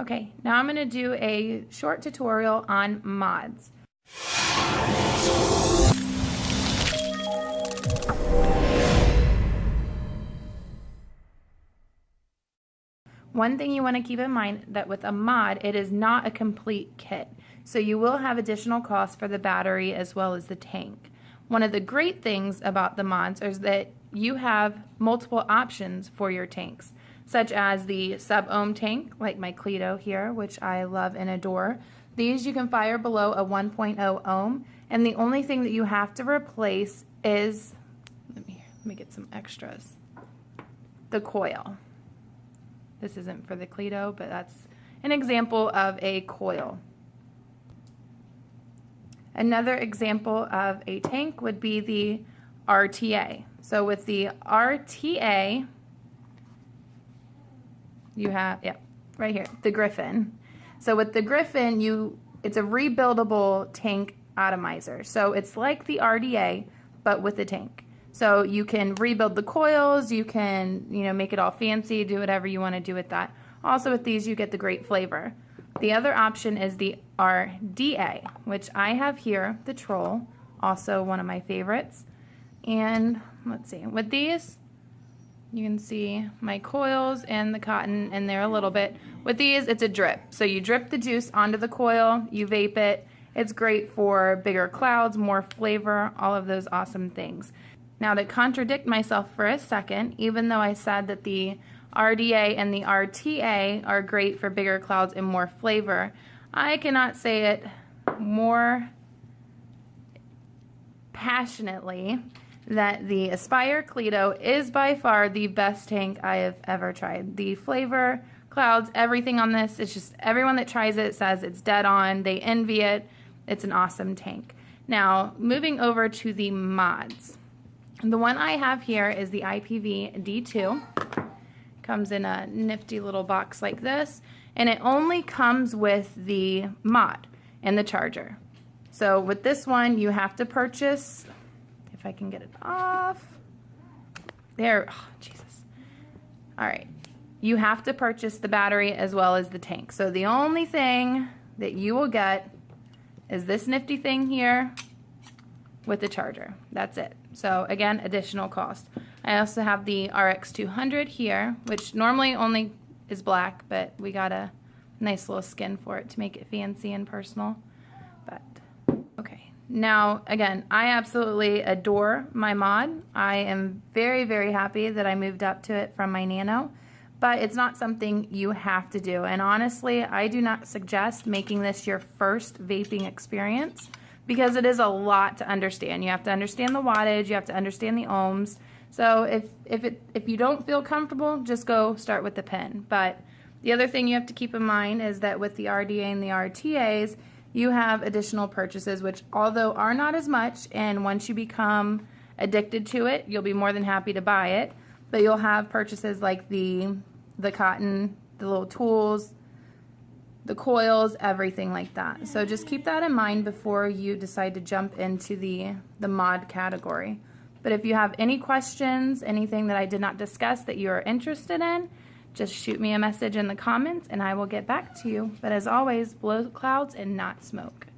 Okay, now I'm going to do a short tutorial on mods. One thing you want to keep in mind that with a mod, it is not a complete kit. So you will have additional costs for the battery as well as the tank. One of the great things about the mods is that you have multiple options for your tanks, such as the sub-ohm tank, like my Cleito here, which I love and adore. These you can fire below a 1.0 ohm, and the only thing that you have to replace is, let me get some extras, the coil. This isn't for the Cleito, but that's an example of a coil. Another example of a tank would be the RTA. So with the RTA, you have, yeah, right here, the Griffin. So with the Griffin, it's a rebuildable tank atomizer. So it's like the RDA, but with a tank. So you can rebuild the coils, you can, make it all fancy, do whatever you want to do with that. Also with these, you get the great flavor. The other option is the RDA, which I have here, the Troll, also one of my favorites. And let's see, with these, you can see my coils and the cotton in there a little bit. With these, it's a drip. So you drip the juice onto the coil, you vape it. It's great for bigger clouds, more flavor, all of those awesome things. Now to contradict myself for a second, even though I said that the RDA and the RTA are great for bigger clouds and more flavor, I cannot say it more passionately that the Aspire Cleito is by far the best tank I have ever tried. The flavor, clouds, everything on this, it's just everyone that tries it says it's dead on. They envy it. It's an awesome tank. Now, moving over to the mods. The one I have here is the IPV D2. Comes in a nifty little box like this, and it only comes with the mod and the charger. So with this one, you have to purchase, if I can get it off, there, oh, Jesus. All right, you have to purchase the battery as well as the tank. So the only thing that you will get is this nifty thing here with the charger. That's it. So again, additional cost. I also have the RX200 here, which normally only is black, but we got a nice little skin for it to make it fancy and personal. But okay, now again, I absolutely adore my mod. I am very, very happy that I moved up to it from my Nano, but it's not something you have to do. And honestly, I do not suggest making this your first vaping experience because it is a lot to understand. You have to understand the wattage, you have to understand the ohms. So if you don't feel comfortable, just go start with the pen. But the other thing you have to keep in mind is that with the RDA and the RTAs, you have additional purchases, which although are not as much, and once you become addicted to it, you'll be more than happy to buy it. But you'll have purchases like the cotton, the little tools, the coils, everything like that. So just keep that in mind before you decide to jump into the mod category. But if you have any questions, anything that I did not discuss that you are interested in, just shoot me a message in the comments and I will get back to you. But as always, blow clouds and not smoke.